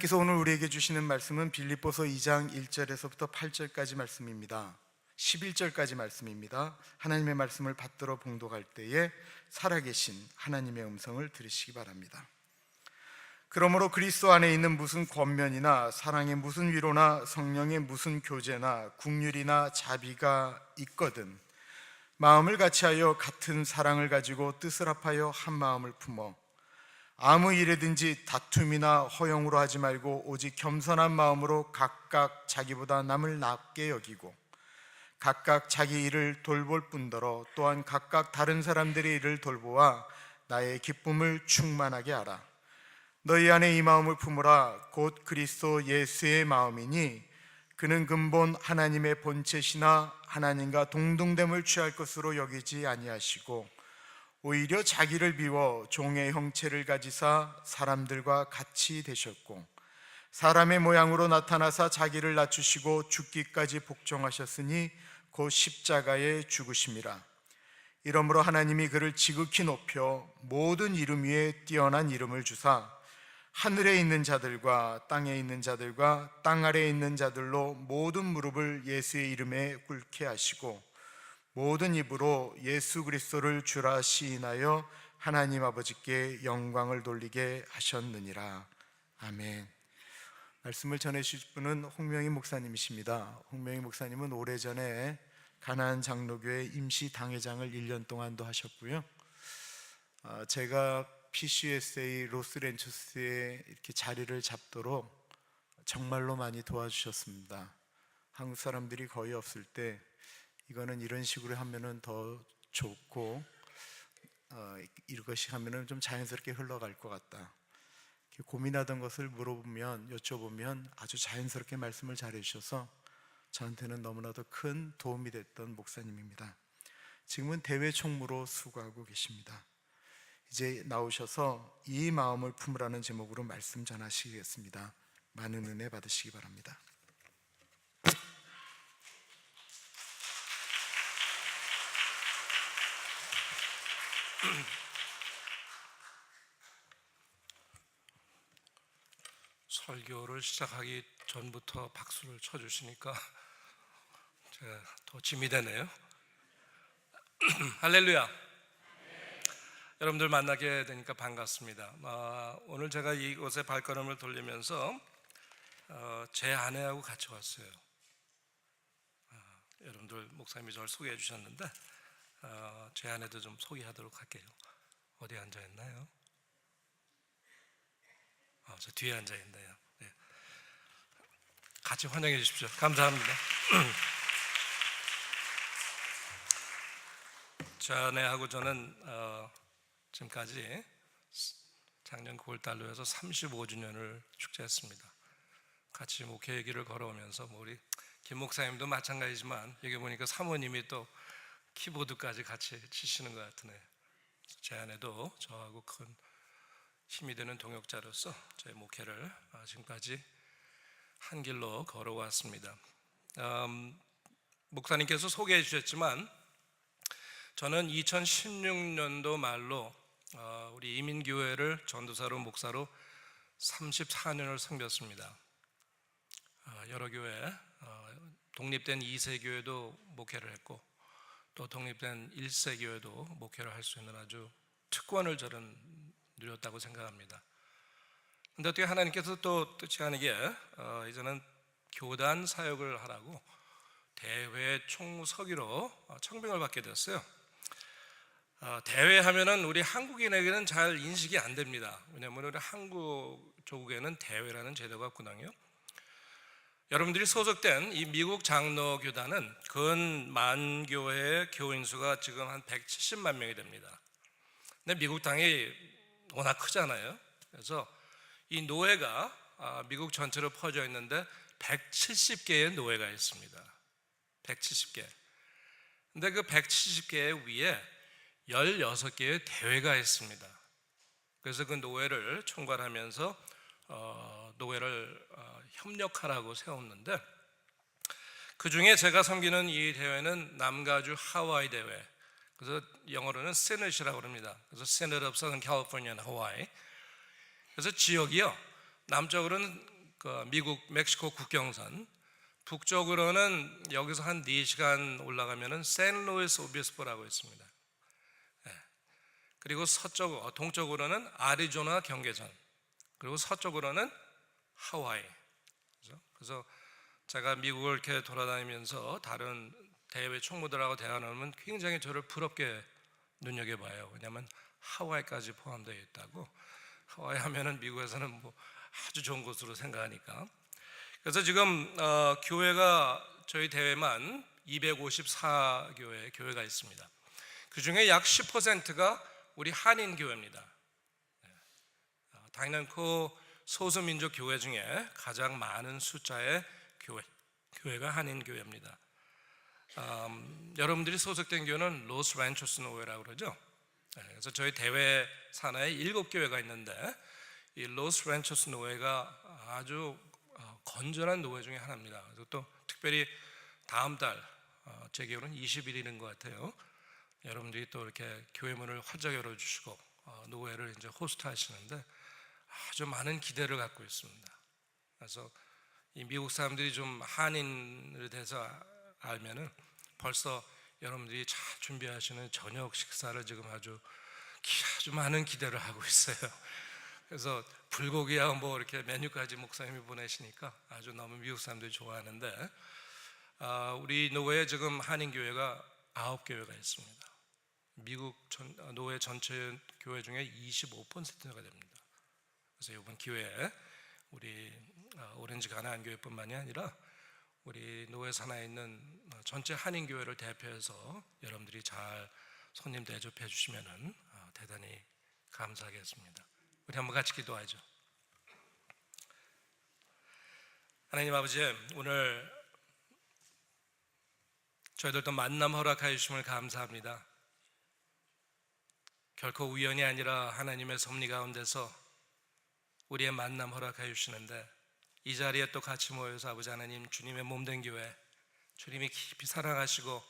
하나님께서 오늘 우리에게 주시는 말씀은 빌립보서 2장 1절에서부터 8절까지 말씀입니다. 11절까지 말씀입니다. 하나님의 말씀을 받들어 봉독할 때에 살아계신 하나님의 음성을 들으시기 바랍니다. 그러므로 그리스도 안에 있는 무슨 권면이나 사랑의 무슨 위로나 성령의 무슨 교제나 긍휼이나 자비가 있거든 마음을 같이하여 같은 사랑을 가지고 뜻을 합하여 한 마음을 품어 아무 일에든지 다툼이나 허용으로 하지 말고 오직 겸손한 마음으로 각각 자기보다 남을 낮게 여기고 각각 자기 일을 돌볼 뿐더러 또한 각각 다른 사람들의 일을 돌보아 나의 기쁨을 충만하게 하라. 너희 안에 이 마음을 품으라. 곧 그리스도 예수의 마음이니 그는 근본 하나님의 본체시나 하나님과 동등됨을 취할 것으로 여기지 아니하시고 오히려 자기를 비워 종의 형체를 가지사 사람들과 같이 되셨고 사람의 모양으로 나타나사 자기를 낮추시고 죽기까지 복종하셨으니 곧 십자가에 죽으심이라. 이러므로 하나님이 그를 지극히 높여 모든 이름 위에 뛰어난 이름을 주사 하늘에 있는 자들과 땅에 있는 자들과 땅 아래에 있는 자들로 모든 무릎을 예수의 이름에 꿇게 하시고 모든 입으로 예수 그리스도를 주라 시인하여 하나님 아버지께 영광을 돌리게 하셨느니라. 아멘. 말씀을 전해주실 분은 홍명희 목사님이십니다. 홍명희 목사님은 오래전에 가나안 장로교회 임시 당회장을 1년 동안도 하셨고요. 제가 PCUSA 로스랜처스에 이렇게 자리를 잡도록 정말로 많이 도와주셨습니다. 한국 사람들이 거의 없을 때 이거는 이런 식으로 하면은 더 좋고 이것이 하면은 좀 자연스럽게 흘러갈 것 같다. 고민하던 것을 물어보면 여쭤보면 아주 자연스럽게 말씀을 잘해주셔서 저한테는 너무나도 큰 도움이 됐던 목사님입니다. 지금은 대외 총무로 수고하고 계십니다. 이제 나오셔서 이 마음을 품으라는 제목으로 말씀 전하시겠습니다. 많은 은혜 받으시기 바랍니다. 설교를 시작하기 전부터 박수를 쳐주시니까 제가 더 짐이 되네요. 할렐루야. 여러분들 만나게 되니까 반갑습니다. 오늘 제가 이곳에 발걸음을 돌리면서 제 아내하고 같이 왔어요. 여러분들 목사님이 저를 소개해 주셨는데 제 아내도 좀 소개하도록 할게요. 어디 앉아 있나요? 저 뒤에 앉아 있네요. 네. 같이 환영해 주십시오. 감사합니다. 제 아내하고 저는 지금까지 작년 9월달로 해서 35주년을 축제했습니다. 같이 목회의 길을 걸어오면서 우리 김 목사님도 마찬가지지만 여기 보니까 사모님이 또 키보드까지 같이 치시는 것 같으네요. 제 아내도 저하고 큰 힘이 되는 동역자로서 저희 목회를 지금까지 한 길로 걸어왔습니다. 목사님께서 소개해 주셨지만 저는 2016년도 말로 우리 이민교회를 전도사로 목사로 34년을 섬겼습니다. 여러 교회, 독립된 2세 교회도 목회를 했고 또 독립된 1세 교회도 목회를 할 수 있는 아주 특권을 저는 누렸다고 생각합니다. 그런데 어떻게 하나님께서 또 뜻이 아니게 이제는 교단 사역을 하라고 대회 총무서기로 청빙을 받게 됐어요. 대회하면은 우리 한국인에게는 잘 인식이 안 됩니다. 왜냐하면 우리 한국 조국에는 대회라는 제도가 없거든요. 여러분들이 소속된 이 미국 장로교단은 근 만교회의 교인 수가 지금 한 170만 명이 됩니다. 근데 미국 땅이 워낙 크잖아요. 그래서 이 노회가 미국 전체로 퍼져 있는데 170개의 노회가 있습니다. 170개. 근데 그 170개 위에 16개의 대회가 있습니다. 그래서 그 노회를 총괄하면서 노회를 협력하라고 세웠는데 그 중에 제가 섬기는 이 대회는 남가주 하와이 대회, 그래서 영어로는 Synod이라고 합니다. 그래서 Synod of Southern California and Hawaii. 그래서 지역이요, 남쪽으로는 그 미국 멕시코 국경선, 북쪽으로는 여기서 한 4시간 올라가면은 샌루이스 오비스포라고 있습니다. 그리고 동쪽으로는 아리조나 경계선, 그리고 서쪽으로는 하와이. 그래서 제가 미국을 이렇게 돌아다니면서 다른 대외 총무들하고 대화 나누면 굉장히 저를 부럽게 눈여겨봐요. 왜냐하면 하와이까지 포함되어 있다고. 하와이 하면은 미국에서는 뭐 아주 좋은 곳으로 생각하니까. 그래서 지금 교회가 저희 대회만 254교회 교회가 있습니다. 그 중에 약 10%가 우리 한인 교회입니다. 당연코 소수민족 교회 중에 가장 많은 숫자의 교회가 한인 교회입니다. 여러분들이 소속된 교회는 로스 란초스 노회라고 그러죠. 그래서 저희 대회 산하에 7교회가 있는데 이 로스 란초스 노회가 아주 건전한 노회 중에 하나입니다. 그래서 또 특별히 다음 달 제 기억으로는 20일인 것 같아요. 여러분들이 또 이렇게 교회 문을 활짝 열어주시고 노회를 이제 호스트 하시는데 아주 많은 기대를 갖고 있습니다. 그래서 이 미국 사람들이 좀 한인에 대해서 알면은 벌써 여러분들이 잘 준비하시는 저녁 식사를 지금 아주 많은 기대를 하고 있어요. 그래서 불고기하고 뭐 이렇게 메뉴까지 목사님이 보내시니까 아주 너무 미국 사람들이 좋아하는데, 우리 노회에 지금 한인 교회가 9교회가 있습니다. 미국 노회 전체 교회 중에 25%가 됩니다. 그래서 이번 기회에 우리 오렌지 가나안 교회뿐만이 아니라 우리 노회 산하에 있는 전체 한인 교회를 대표해서 여러분들이 잘 손님 대접해 주시면은 대단히 감사하겠습니다. 우리 한번 같이 기도하죠. 하나님 아버지, 오늘 저희들도 만남 허락하여 주심을 감사합니다. 결코 우연이 아니라 하나님의 섭리 가운데서 우리의 만남 허락하여 주시는데, 이 자리에 또 같이 모여서 아버지 하나님, 주님의 몸된 교회, 주님이 깊이 사랑하시고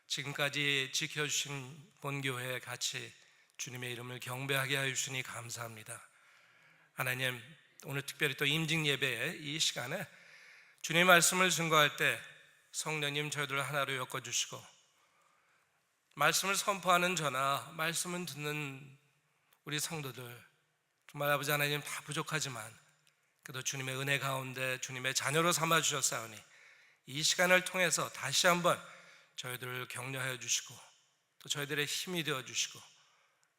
지금까지 지켜주신 본교회에 같이 주님의 이름을 경배하게 하여 주시니 감사합니다. 하나님, 오늘 특별히 또 임직 예배의 이 시간에 주님의 말씀을 증거할 때 성령님 저희들 하나로 엮어주시고, 말씀을 선포하는 저나 말씀을 듣는 우리 성도들, 정말 아버지 하나님 다 부족하지만 그래도 주님의 은혜 가운데 주님의 자녀로 삼아주셨사오니 이 시간을 통해서 다시 한번 저희들을 격려하여 주시고 또 저희들의 힘이 되어주시고,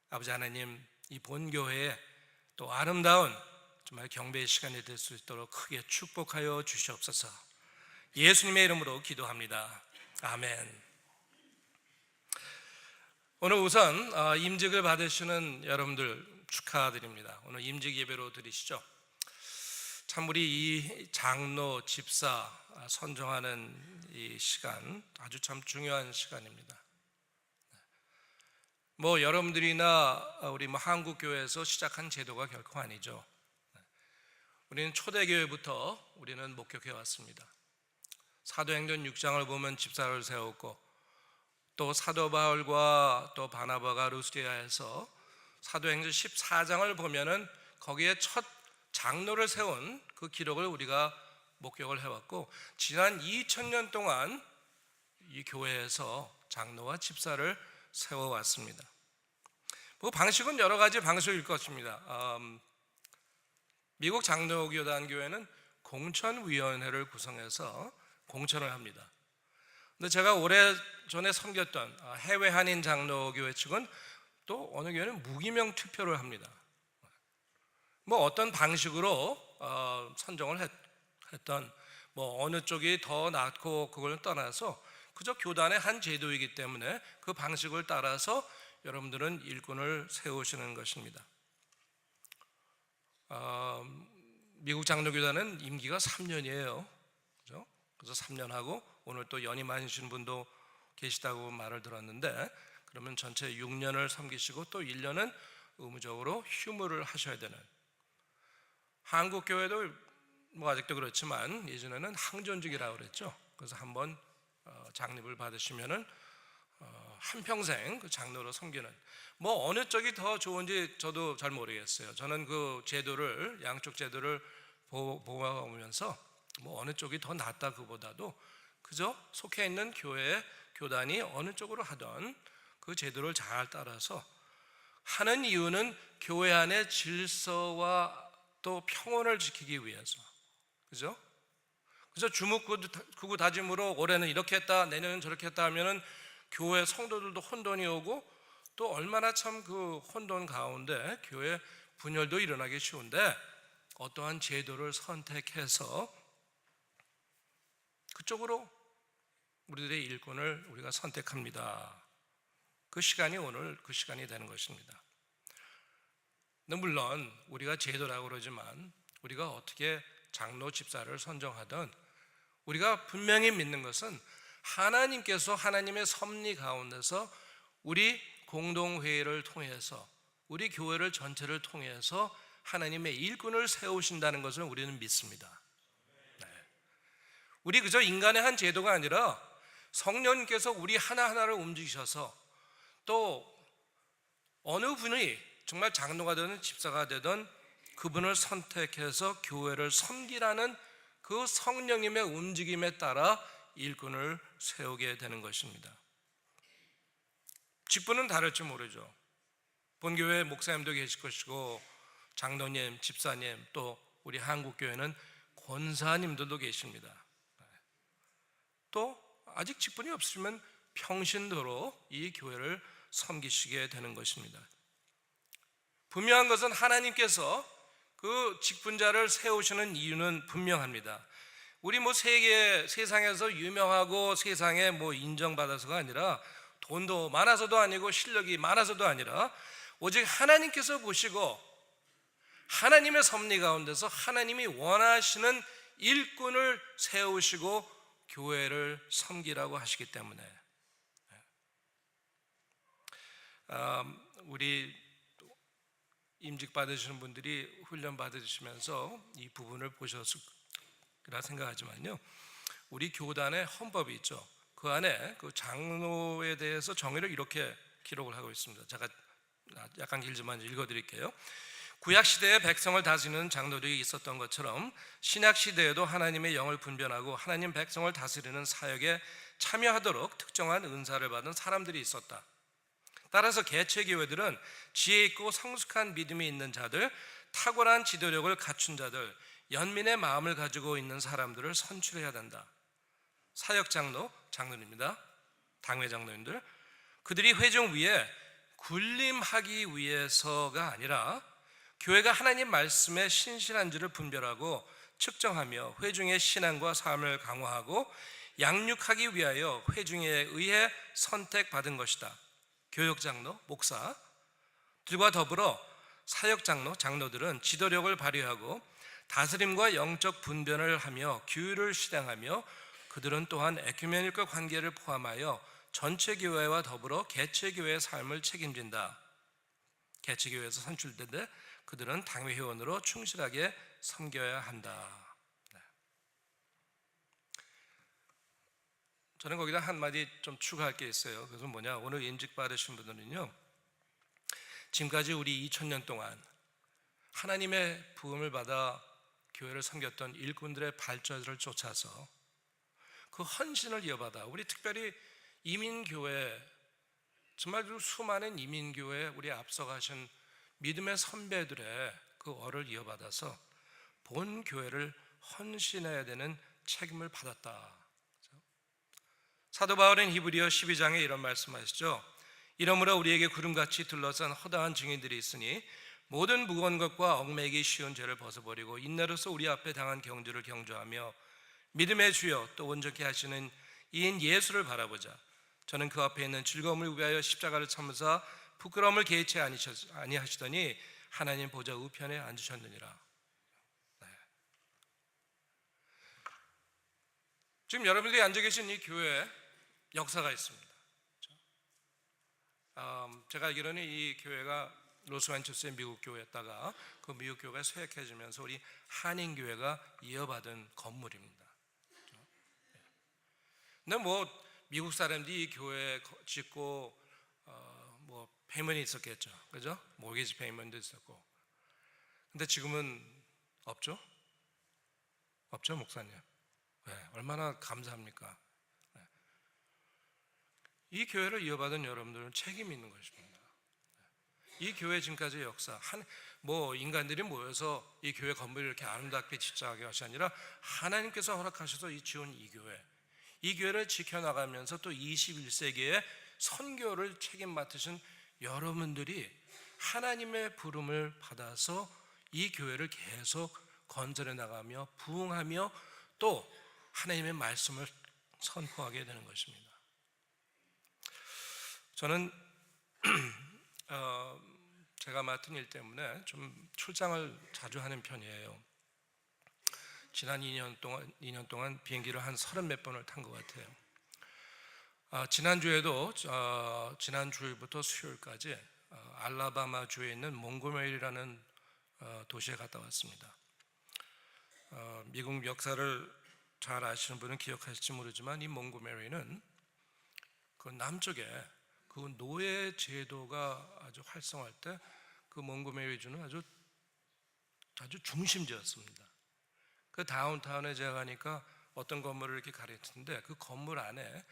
아버지 하나님 이 본교회에 또 아름다운 정말 경배의 시간이 될 수 있도록 크게 축복하여 주시옵소서. 예수님의 이름으로 기도합니다. 아멘. 오늘 우선 임직을 받으시는 여러분들 축하드립니다. 오늘 임직 예배로 드리시죠. 참 우리 이 장로, 집사 선정하는 이 시간 아주 참 중요한 시간입니다. 뭐 여러분들이나 우리 한국 교회에서 시작한 제도가 결코 아니죠. 우리는 초대교회부터 우리는 목격해 왔습니다. 사도행전 6장을 보면 집사를 세웠고, 또 사도 바울과 또 바나바가 루스드리아에서 사도행전 14장을 보면은 거기에 첫 장로를 세운 그 기록을 우리가 목격을 해왔고, 지난 2000년 동안 이 교회에서 장로와 집사를 세워왔습니다. 그 방식은 여러 가지 방식일 것입니다. 미국 장로교단 교회는 공천위원회를 구성해서 공천을 합니다. 근데 제가 오래전에 섬겼던 해외 한인 장로교회 측은 또 어느 교회는 무기명 투표를 합니다. 뭐 어떤 방식으로 선정을 했던 뭐 어느 쪽이 더 낫고 그걸 떠나서 그저 교단의 한 제도이기 때문에 그 방식을 따라서 여러분들은 일꾼을 세우시는 것입니다. 미국 장로교단은 임기가 3년이에요. 그죠? 그래서 3년 하고 오늘 또 연임하신 분도 계시다고 말을 들었는데, 그러면 전체 6년을 섬기시고 또 1년은 의무적으로 휴무를 하셔야 되는, 한국 교회도 뭐 아직도 그렇지만 예전에는 항존직이라고 그랬죠. 그래서 한번 장립을 받으시면은 한평생 그 장로로 섬기는, 뭐 어느 쪽이 더 좋은지 저도 잘 모르겠어요. 저는 그 제도를, 양쪽 제도를 보면서 뭐 어느 쪽이 더 낫다 그보다도 그저 속해 있는 교회 교단이 어느 쪽으로 하던 그 제도를 잘 따라서 하는 이유는 교회 안의 질서와 또 평온을 지키기 위해서, 그죠? 그래서 주묵구구 다짐으로 올해는 이렇게 했다, 내년은 저렇게 했다 하면은 교회 성도들도 혼돈이 오고 또 얼마나 참 그 혼돈 가운데 교회 분열도 일어나기 쉬운데 어떠한 제도를 선택해서 그쪽으로 우리들의 일꾼을 우리가 선택합니다. 그 시간이 오늘 그 시간이 되는 것입니다. 물론 우리가 제도라고 그러지만 우리가 어떻게 장로 집사를 선정하든 우리가 분명히 믿는 것은 하나님께서 하나님의 섭리 가운데서 우리 공동회의를 통해서 우리 교회를 전체를 통해서 하나님의 일꾼을 세우신다는 것을 우리는 믿습니다. 네. 우리 그저 인간의 한 제도가 아니라 성령님께서 우리 하나하나를 움직이셔서 또 어느 분이 정말 장로가 되든 집사가 되든 그분을 선택해서 교회를 섬기라는 그 성령님의 움직임에 따라 일꾼을 세우게 되는 것입니다. 직분은 다를지 모르죠. 본교회 목사님도 계실 것이고 장로님, 집사님, 또 우리 한국교회는 권사님들도 계십니다. 또 아직 직분이 없으시면 평신도로 이 교회를 섬기시게 되는 것입니다. 분명한 것은 하나님께서 그 직분자를 세우시는 이유는 분명합니다. 우리 세상에서 유명하고 세상에 인정받아서가 아니라 돈도 많아서도 아니고 실력이 많아서도 아니라 오직 하나님께서 보시고 하나님의 섭리 가운데서 하나님이 원하시는 일꾼을 세우시고 교회를 섬기라고 하시기 때문에 우리 임직 받으시는 분들이 훈련 받으시면서 이 부분을 보셨으리라 생각하지만요, 우리 교단의 헌법이 있죠. 그 안에 그 장로에 대해서 정의를 이렇게 기록을 하고 있습니다. 제가 약간 길지만 읽어드릴게요. 구약 시대에 백성을 다스리는 장로들이 있었던 것처럼 신약 시대에도 하나님의 영을 분별하고 하나님 백성을 다스리는 사역에 참여하도록 특정한 은사를 받은 사람들이 있었다. 따라서 개체교회들은 지혜 있고 성숙한 믿음이 있는 자들, 탁월한 지도력을 갖춘 자들, 연민의 마음을 가지고 있는 사람들을 선출해야 된다. 사역장로, 장로입니다. 당회장로님들, 그들이 회중 위에 군림하기 위해서가 아니라 교회가 하나님 말씀에 신실한지를 분별하고 측정하며 회중의 신앙과 삶을 강화하고 양육하기 위하여 회중에 의해 선택받은 것이다. 교역장로, 목사들과 더불어 사역장로, 장로들은 지도력을 발휘하고 다스림과 영적 분별을 하며 규율을 실행하며 그들은 또한 에큐메니컬 관계를 포함하여 전체 교회와 더불어 개체교회의 삶을 책임진다. 개체교회에서 선출된데 그들은 당회 회원으로 충실하게 섬겨야 한다. 저는 거기다 한마디 좀 추가할 게 있어요. 그것은 뭐냐, 오늘 인직 받으신 분들은요, 지금까지 우리 2000년 동안 하나님의 부음을 받아 교회를 섬겼던 일꾼들의 발자들을 쫓아서 그 헌신을 이어받아 우리 특별히 이민교회, 정말 수많은 이민교회 우리 앞서가신 믿음의 선배들의 그 얼을 이어받아서 본 교회를 헌신해야 되는 책임을 받았다. 사도 바울은 히브리어 12장에 이런 말씀하시죠. 이러므로 우리에게 구름같이 둘러싼 허다한 증인들이 있으니 모든 무거운 것과 얽매이기 쉬운 죄를 벗어버리고 인내로서 우리 앞에 당한 경주를 경주하며 믿음의 주여 또 온전케 하시는 이인 예수를 바라보자. 저는 그 앞에 있는 즐거움을 위하여 십자가를 참으사 부끄러움을 개의치 아니하시더니 하나님 보좌 우편에 앉으셨느니라. 네. 지금 여러분들이 앉아 계신 이 교회에 역사가 있습니다. 제가 알기로는 이 교회가 로스앤젤레스의 미국 교회였다가 그 미국 교회가 쇠약해지면서 우리 한인교회가 이어받은 건물입니다. 근데 미국 사람들이 이 교회 짓고 페이먼이 있었겠죠, 그죠? 모기지 페이먼도 있었고. 근데 지금은 없죠. 없죠, 목사님? 네, 얼마나 감사합니까? 네. 이 교회를 이어받은 여러분들은 책임이 있는 것입니다. 이 교회 지금까지의 역사, 인간들이 모여서 이 교회 건물을 이렇게 아름답게 짓자게 것이 아니라 하나님께서 허락하셔서 지은 이 교회를 지켜나가면서 또 21세기의 선교를 책임 맡으신 여러분들이 하나님의 부름을 받아서 이 교회를 계속 건설해 나가며 부흥하며 또 하나님의 말씀을 선포하게 되는 것입니다. 저는 제가 맡은 일 때문에 좀 출장을 자주 하는 편이에요. 지난 2년 동안 비행기를 한 30몇 번을 탄 것 같아요. 지난주에도 지난 주일부터 수요일까지 알라바마 주에 있는 몽고메리라는 도시에 갔다 왔습니다. 미국 역사를 잘 아시는 분은 기억하실지 모르지만 이 몽고메리는 그 남쪽에 그 노예 제도가 아주 활성화할 때 그 몽고메리주는 아주 중심지였습니다. 그 다운타운에 제가 가니까 어떤 건물을 이렇게 가리키는데 그 건물 안에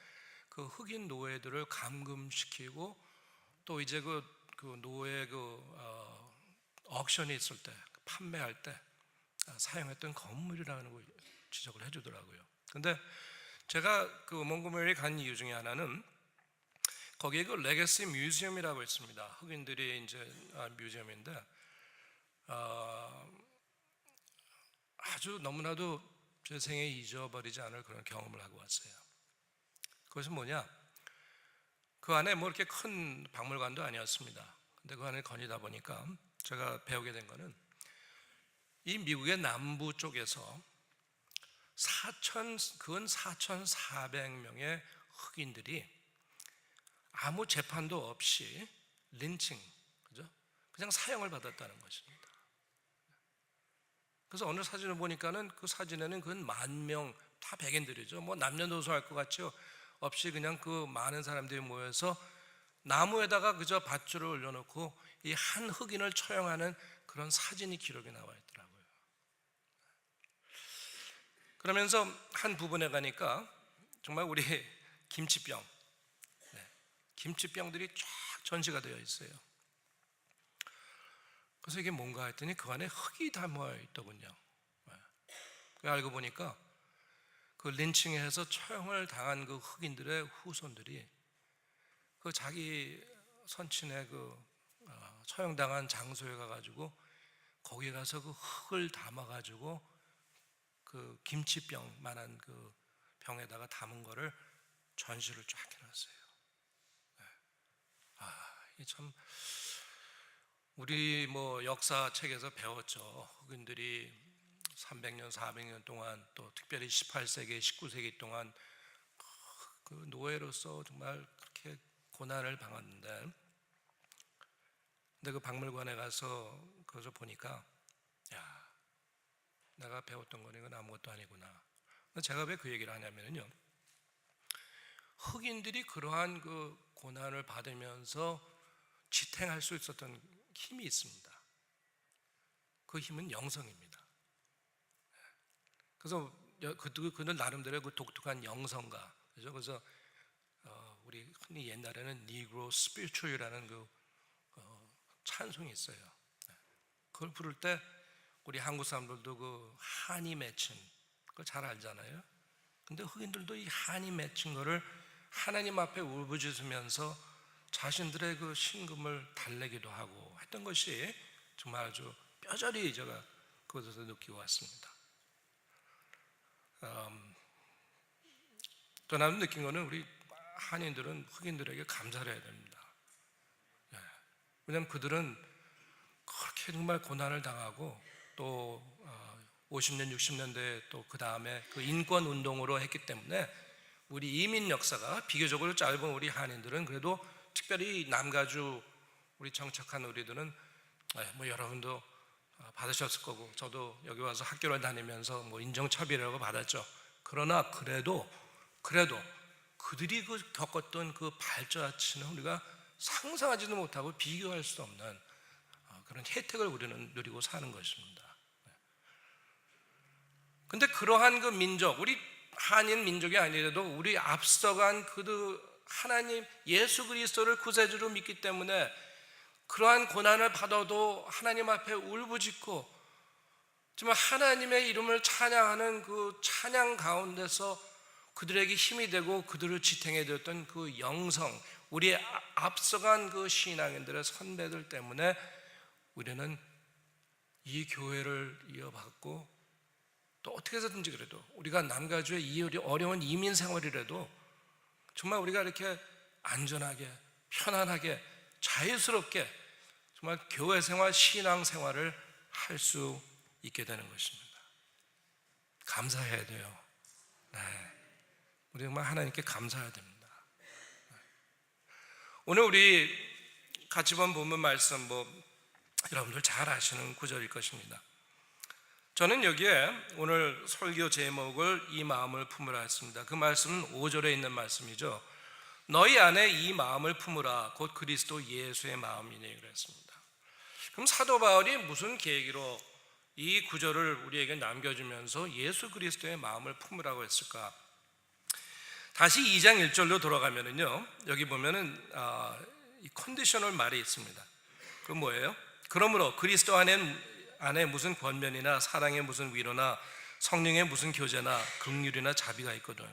그 흑인 노예들을 감금시키고 또 이제 그 노예 옥션이 있을 때 판매할 때 사용했던 건물이라는 걸 지적을 해주더라고요. 근데 제가 그 몽고메리 간 이유 중에 하나는 거기에 그 레거시 뮤지엄이라고 있습니다. 흑인들이 이제 뮤지엄인데 아주 너무나도 제 생에 잊어버리지 않을 그런 경험을 하고 왔어요. 그것은 뭐냐? 그 안에 뭐 이렇게 큰 박물관도 아니었습니다. 근데 그 안에 거니다 보니까 제가 배우게 된 거는 이 미국의 남부 쪽에서 4,400명의 흑인들이 아무 재판도 없이 린칭, 그죠? 그냥 사형을 받았다는 것입니다. 그래서 어느 사진을 보니까는 그 사진에는 그 10,000명 다 백인들이죠. 뭐 남녀노소 할 것 같죠. 없이 그냥 그 많은 사람들이 모여서 나무에다가 그저 밧줄을 올려놓고 이 한 흑인을 처형하는 그런 사진이 기록이 나와 있더라고요. 그러면서 한 부분에 가니까 정말 우리 김치병들이 쫙 전시가 되어 있어요. 그래서 이게 뭔가 했더니 그 안에 흙이 담아 있더군요. 알고 보니까 그 린칭해서 처형을 당한 그 흑인들의 후손들이 그 자기 선친의 처형당한 장소에 가가지고 거기 가서 그 흙을 담아가지고 그 김치병만한 그 병에다가 담은 거를 전시를 쫙 해놨어요. 이 참 우리 뭐 역사책에서 배웠죠. 흑인들이 300년, 400년 동안 또 특별히 18세기, 19세기 동안 그 노예로서 정말 그렇게 고난을 당했는데, 근데 그 박물관에 가서 거기서 보니까 야, 내가 배웠던 거는 이건 아무것도 아니구나. 제가 왜 그 얘기를 하냐면요, 흑인들이 그러한 그 고난을 받으면서 지탱할 수 있었던 힘이 있습니다. 그 힘은 영성입니다. 그래서 그는 나름대로 그 독특한 영성가, 그죠? 그래서 우리 흔히 옛날에는 니그로 스피리추얼이라는 그 찬송이 있어요. 그걸 부를 때 우리 한국 사람들도 그 한이 맺힌 그거 잘 알잖아요. 근데 흑인들도 이 한이 맺힌 거를 하나님 앞에 울부짖으면서 자신들의 그 신금을 달래기도 하고 했던 것이 정말 아주 뼈저리 제가 그것에서 느끼고 왔습니다. 또 나도 느낀 거는 우리 한인들은 흑인들에게 감사를 해야 됩니다. 왜냐하면 그들은 그렇게 정말 고난을 당하고 또 50년, 60년대 또 그 다음에 그 인권 운동으로 했기 때문에 우리 이민 역사가 비교적으로 짧은 우리 한인들은 그래도 특별히 남가주 우리 정착한 우리들은 뭐 여러분도 받으셨을 거고 저도 여기 와서 학교를 다니면서 뭐 인정차별이라고 받았죠. 그러나 그래도 그들이 겪었던 그 발자취는 우리가 상상하지도 못하고 비교할 수 없는 그런 혜택을 우리는 누리고 사는 것입니다. 근데 그러한 그 민족, 우리 한인 민족이 아니라도 우리 앞서간 하나님 예수 그리스도를 구세주로 믿기 때문에 그러한 고난을 받아도 하나님 앞에 울부짖고 정말 하나님의 이름을 찬양하는 그 찬양 가운데서 그들에게 힘이 되고 그들을 지탱해 줬던 그 영성, 우리 앞서간 그 신앙인들의 선배들 때문에 우리는 이 교회를 이어받고 또 어떻게 해서든지 그래도 우리가 남가주의 이 어려운 이민 생활이라도 정말 우리가 이렇게 안전하게 편안하게 자유스럽게 정말 교회 생활, 신앙 생활을 할 수 있게 되는 것입니다. 감사해야 돼요. 네. 우리 정말 하나님께 감사해야 됩니다. 오늘 우리 같이 본 본문 말씀 여러분들 잘 아시는 구절일 것입니다. 저는 여기에 오늘 설교 제목을 이 마음을 품으라 했습니다. 그 말씀은 5절에 있는 말씀이죠. 너희 안에 이 마음을 품으라 곧 그리스도 예수의 마음이니 그랬습니다. 그럼 사도 바울이 무슨 계기로 이 구절을 우리에게 남겨주면서 예수 그리스도의 마음을 품으라고 했을까? 다시 2장 1절로 돌아가면은요, 여기 보면은 이 컨디셔널 말이 있습니다. 그럼 뭐예요? 그러므로 그리스도 안에 무슨 권면이나 사랑의 무슨 위로나 성령의 무슨 교제나 긍휼이나 자비가 있거든.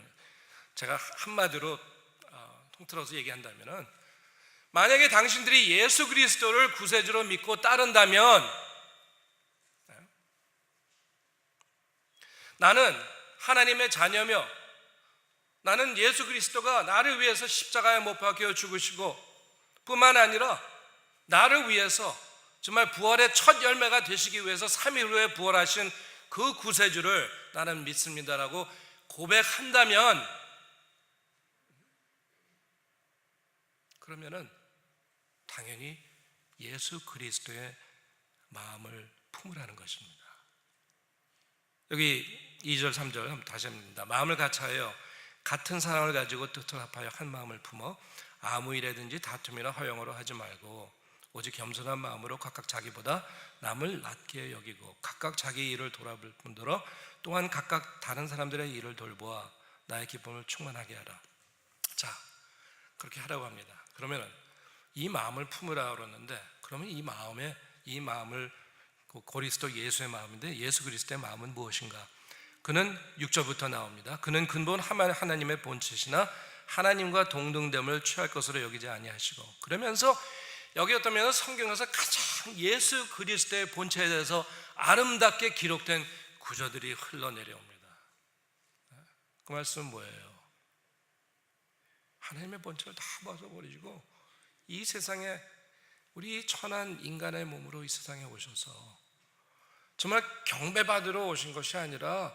제가 한마디로 통틀어서 얘기한다면은, 만약에 당신들이 예수 그리스도를 구세주로 믿고 따른다면 나는 하나님의 자녀며 나는 예수 그리스도가 나를 위해서 십자가에 못 박혀 죽으시고 뿐만 아니라 나를 위해서 정말 부활의 첫 열매가 되시기 위해서 3일 후에 부활하신 그 구세주를 나는 믿습니다라고 고백한다면, 그러면은 당연히 예수 그리스도의 마음을 품으라는 것입니다. 여기 2절 3절 다시 합니다. 마음을 같이하여 같은 사랑을 가지고 뜻을 합하여 한 마음을 품어 아무 일에든지 다툼이나 허용으로 하지 말고 오직 겸손한 마음으로 각각 자기보다 남을 낮게 여기고 각각 자기 일을 돌아볼 뿐더러 또한 각각 다른 사람들의 일을 돌보아 나의 기쁨을 충만하게 하라. 자, 그렇게 하라고 합니다. 그러면은 이 마음을 품으라 그러는데, 그러면 이 마음을 그리스도 예수의 마음인데 예수 그리스도의 마음은 무엇인가? 그는 6절부터 나옵니다. 그는 근본 하나님의 본체시나 하나님과 동등됨을 취할 것으로 여기지 아니하시고, 그러면서 여기 어떠면 성경에서 가장 예수 그리스도의 본체에 대해서 아름답게 기록된 구절들이 흘러내려옵니다. 그 말씀은 뭐예요? 하나님의 본체를 다 벗어버리시고 이 세상에 우리 천한 인간의 몸으로 이 세상에 오셔서 정말 경배받으러 오신 것이 아니라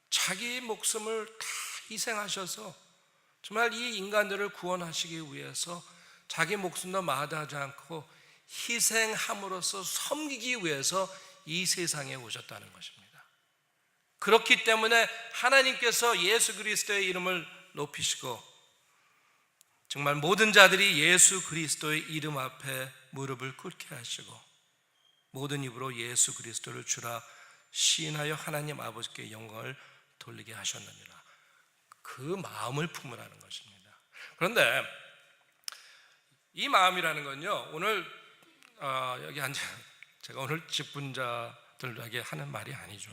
자기 목숨을 다 희생하셔서 정말 이 인간들을 구원하시기 위해서 자기 목숨도 마다하지 않고 희생함으로써 섬기기 위해서 이 세상에 오셨다는 것입니다. 그렇기 때문에 하나님께서 예수 그리스도의 이름을 높이시고 정말 모든 자들이 예수 그리스도의 이름 앞에 무릎을 꿇게 하시고 모든 입으로 예수 그리스도를 주라 시인하여 하나님 아버지께 영광을 돌리게 하셨느니라. 그 마음을 품으라는 것입니다. 그런데 이 마음이라는 건요, 오늘 여기 앉아 제가 오늘 직분자들에게 하는 말이 아니죠.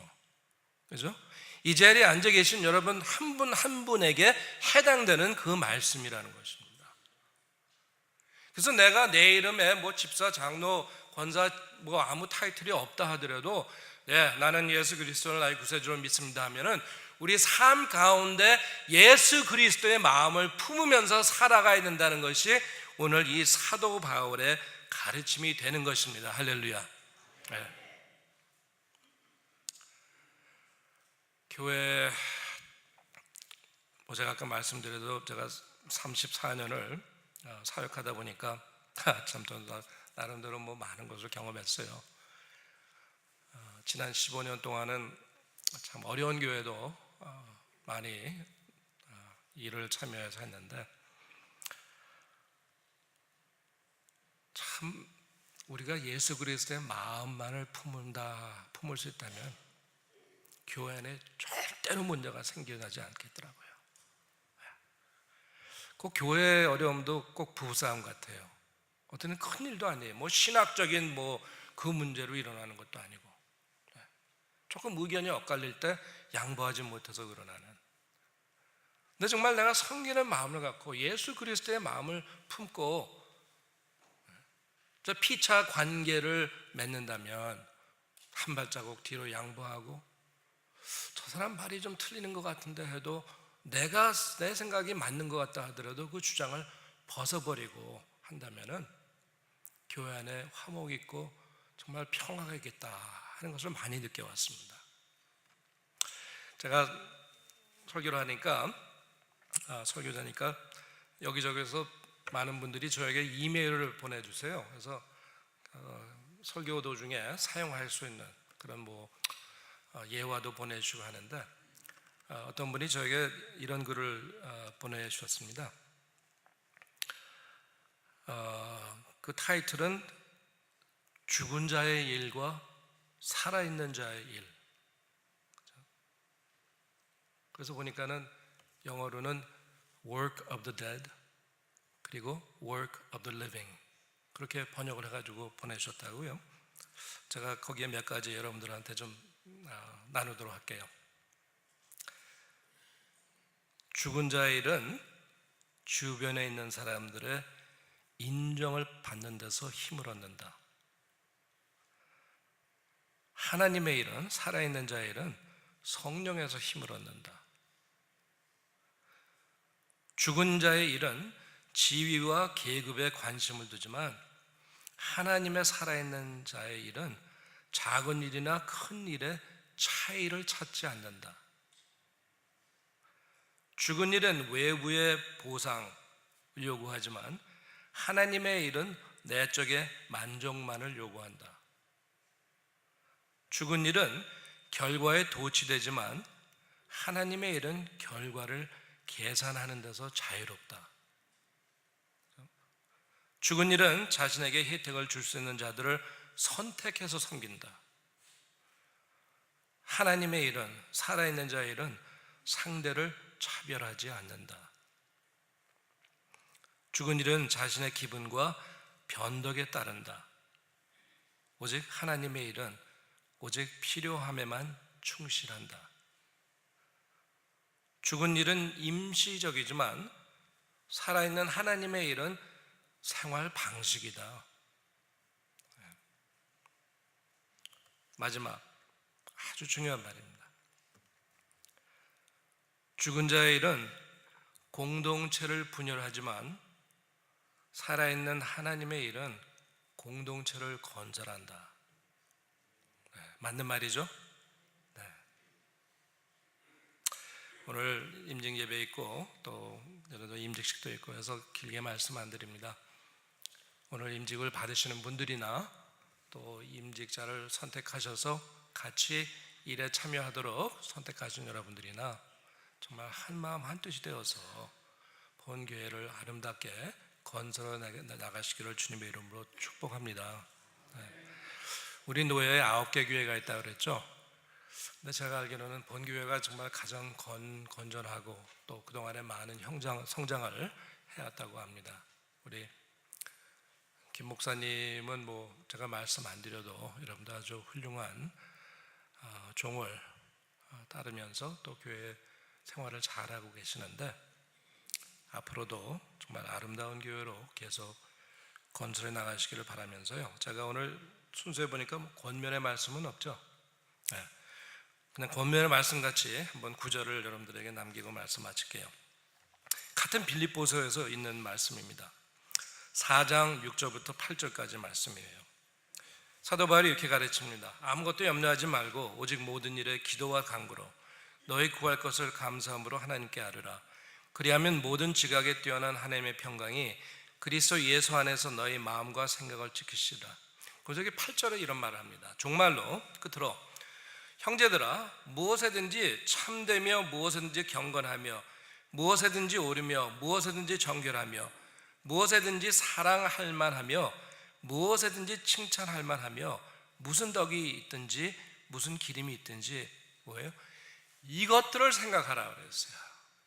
그죠? 이 자리에 앉아 계신 여러분 한 분 한 분에게 해당되는 그 말씀이라는 것입니다. 그래서 내가 내 이름에 집사, 장로, 권사 아무 타이틀이 없다 하더라도 나는 예수 그리스도를 나의 구세주로 믿습니다 하면은 우리 삶 가운데 예수 그리스도의 마음을 품으면서 살아가야 된다는 것이 오늘 이 사도 바울의 가르침이 되는 것입니다. 할렐루야. 네. 교회 제가 아까 말씀드려도 제가 34년을 사역하다 보니까 참 나름대로 많은 것을 경험했어요. 지난 15년 동안은 참 어려운 교회도 많이 일을 참여해서 했는데 참 우리가 예수 그리스도의 마음만을 품을 수 있다면 교회 안에 절대로 문제가 생겨나지 않겠더라고요. 그 교회의 어려움도 꼭 부부싸움 같아요. 어떤 큰 일도 아니에요. 뭐 신학적인 뭐 그 문제로 일어나는 것도 아니고, 조금 의견이 엇갈릴 때 양보하지 못해서 일어나는. 근데 정말 내가 섬기는 마음을 갖고 예수 그리스도의 마음을 품고 저 피차 관계를 맺는다면 한 발자국 뒤로 양보하고, 저 사람 말이 좀 틀리는 것 같은데 해도 내 생각이 맞는 것 같다 하더라도 그 주장을 벗어버리고 한다면은 교회 안에 화목 있고 정말 평화가 있겠다 하는 것을 많이 느껴왔습니다. 제가 설교를 하니까 설교자니까 여기저기서 많은 분들이 저에게 이메일을 보내주세요. 그래서 설교 도중에 사용할 수 있는 그런 예화도 보내주시고 하는데, 어떤 분이 저에게 이런 글을 보내주셨습니다. 그 타이틀은 죽은 자의 일과 살아있는 자의 일. 그래서 보니까는 영어로는 Work of the Dead 그리고 Work of the Living, 그렇게 번역을 해가지고 보내주셨다고요. 제가 거기에 몇 가지 여러분들한테 좀 나누도록 할게요. 죽은 자의 일은 주변에 있는 사람들의 인정을 받는 데서 힘을 얻는다. 하나님의 일은, 살아있는 자의 일은 성령에서 힘을 얻는다. 죽은 자의 일은 지위와 계급에 관심을 두지만 하나님의 살아있는 자의 일은 작은 일이나 큰 일에 차이를 찾지 않는다. 죽은 일은 외부의 보상을 요구하지만 하나님의 일은 내적의 만족만을 요구한다. 죽은 일은 결과에 도취되지만 하나님의 일은 결과를 계산하는 데서 자유롭다. 죽은 일은 자신에게 혜택을 줄 수 있는 자들을 선택해서 섬긴다. 하나님의 일은, 살아있는 자의 일은 상대를 차별하지 않는다. 죽은 일은 자신의 기분과 변덕에 따른다. 오직 하나님의 일은 오직 필요함에만 충실한다. 죽은 일은 임시적이지만 살아있는 하나님의 일은 생활 방식이다. 마지막 아주 중요한 말입니다. 죽은 자의 일은 공동체를 분열하지만 살아있는 하나님의 일은 공동체를 건설한다. 맞는 말이죠? 네. 오늘 임직 예배 있고 또 임직식도 있고 해서 길게 말씀 안 드립니다. 오늘 임직을 받으시는 분들이나 또 임직자를 선택하셔서 같이 일에 참여하도록 선택하신 여러분들이나 정말 한마음 한뜻이 되어서 본 교회를 아름답게 건설해 나가시기를 주님의 이름으로 축복합니다. 네. 우리 노예에 9개 교회가 있다고 그랬죠. 근데 제가 알기로는 본교회가 정말 가장 건전하고 또 그동안에 많은 성장을 해왔다고 합니다. 우리 김 목사님은 제가 말씀 안 드려도 여러분들 아주 훌륭한 종을 따르면서 또 교회 생활을 잘하고 계시는데, 앞으로도 정말 아름다운 교회로 계속 건설해 나가시기를 바라면서요. 제가 오늘 순서에 보니까 권면의 말씀은 없죠. 네. 그냥 권면의 말씀 같이 한번 구절을 여러분들에게 남기고 말씀 마칠게요. 같은 빌립보서에서 있는 말씀입니다. 4장 6절부터 8절까지 말씀이에요. 사도 바울이 이렇게 가르칩니다. 아무것도 염려하지 말고 오직 모든 일에 기도와 간구로 너희 구할 것을 감사함으로 하나님께 아뢰라. 그리하면 모든 지각에 뛰어난 하나님의 평강이 그리스도 예수 안에서 너희 마음과 생각을 지키시리라. 그래서 여기 8절에 이런 말을 합니다. 종말로 끝으로 형제들아, 무엇에든지 참되며 무엇에든지 경건하며 무엇에든지 옳으며 무엇에든지 정결하며 무엇에든지 사랑할 만하며 무엇에든지 칭찬할 만하며 무슨 덕이 있든지 무슨 기림이 있든지 뭐예요? 이것들을 생각하라 그랬어요.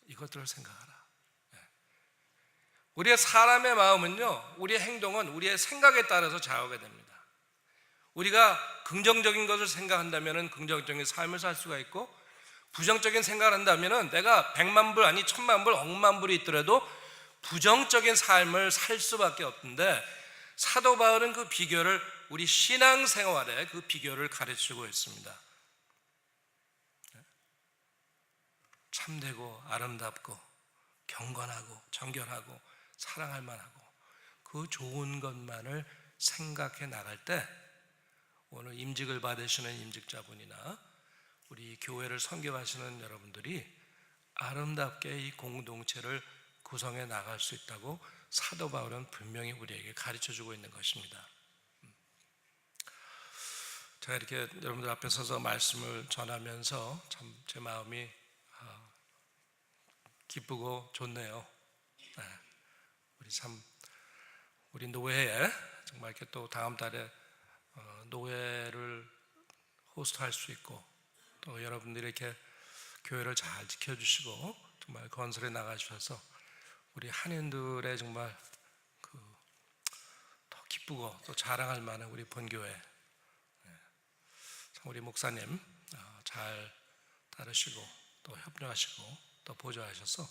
이것들을 생각하라. 우리의 사람의 마음은요, 우리의 행동은 우리의 생각에 따라서 좌우게 됩니다. 우리가 긍정적인 것을 생각한다면 긍정적인 삶을 살 수가 있고, 부정적인 생각을 한다면 내가 100만 불 아니 1000만 불, 억만 불이 있더라도 부정적인 삶을 살 수밖에 없는데, 사도 바울은 그 비결을, 우리 신앙생활에 그 비결을 가르치고 있습니다. 참되고 아름답고 경건하고 정결하고 사랑할 만하고 그 좋은 것만을 생각해 나갈 때, 오늘 임직을 받으시는 임직자분이나 우리 교회를 섬겨가시는 여러분들이 아름답게 이 공동체를 구성해 나갈 수 있다고 사도 바울은 분명히 우리에게 가르쳐주고 있는 것입니다. 제가 이렇게 여러분들 앞에 서서 말씀을 전하면서 참 제 마음이 기쁘고 좋네요. 우리 노회에 정말 이렇게 또 다음 달에 노회를 호스트할 수 있고, 또 여러분들이 이렇게 교회를 잘 지켜주시고 정말 건설해 나가주셔서 우리 한인들의 정말 더 기쁘고 또 자랑할 만한 우리 본교회, 우리 목사님 잘 따르시고 또 협력하시고 또 보조하셔서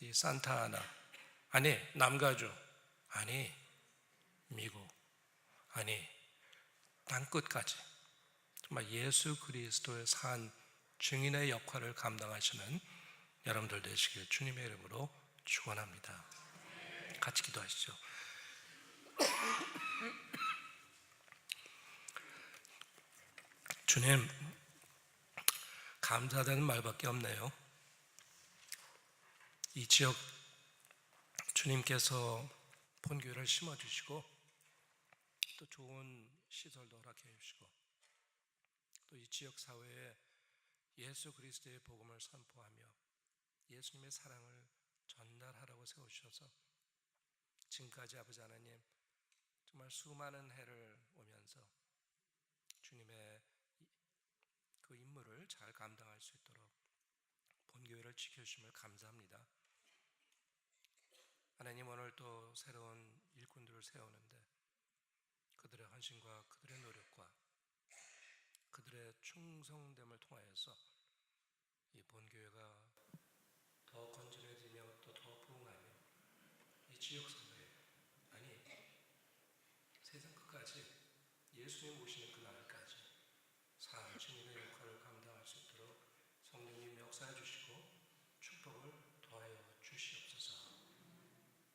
이 산타아나, 아니 남가주, 아니 미국, 아니 땅끝까지 정말 예수 그리스도의 산 증인의 역할을 감당하시는 여러분들 되시길 주님의 이름으로 축원합니다. 같이 기도하시죠. 주님, 감사되는 말밖에 없네요. 이 지역 주님께서 본교회를 심어주시고 또 좋은 시설도 허락해 주시고 또 이 지역 사회에 예수 그리스도의 복음을 선포하며 예수님의 사랑을 전달하라고 세우셔서 지금까지 아버지 하나님 정말 수많은 해를 오면서 주님의 그 임무를 잘 감당할 수 있도록 본교회를 지켜주심을 감사합니다. 하나님, 오늘 또 새로운 일꾼들을 세우는데 그들의 헌신과 그들의 노력과 그들의 충성됨을 통하여서 이 본교회가 더 건전해지며 또 더 부흥하며 이 지역사회, 아니 세상 끝까지 예수님 오시는 그날까지 산 주님의 역할을 감당할 수 있도록 성령님 역사해 주시고 축복을 더하여 주시옵소서.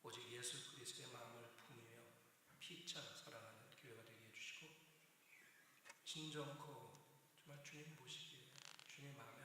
오직 예수 그리스도의 마음을 품으며 피차 사랑하는 교회가 되게 해주시고 진정코 정말 주님 보시기에 주님 마음에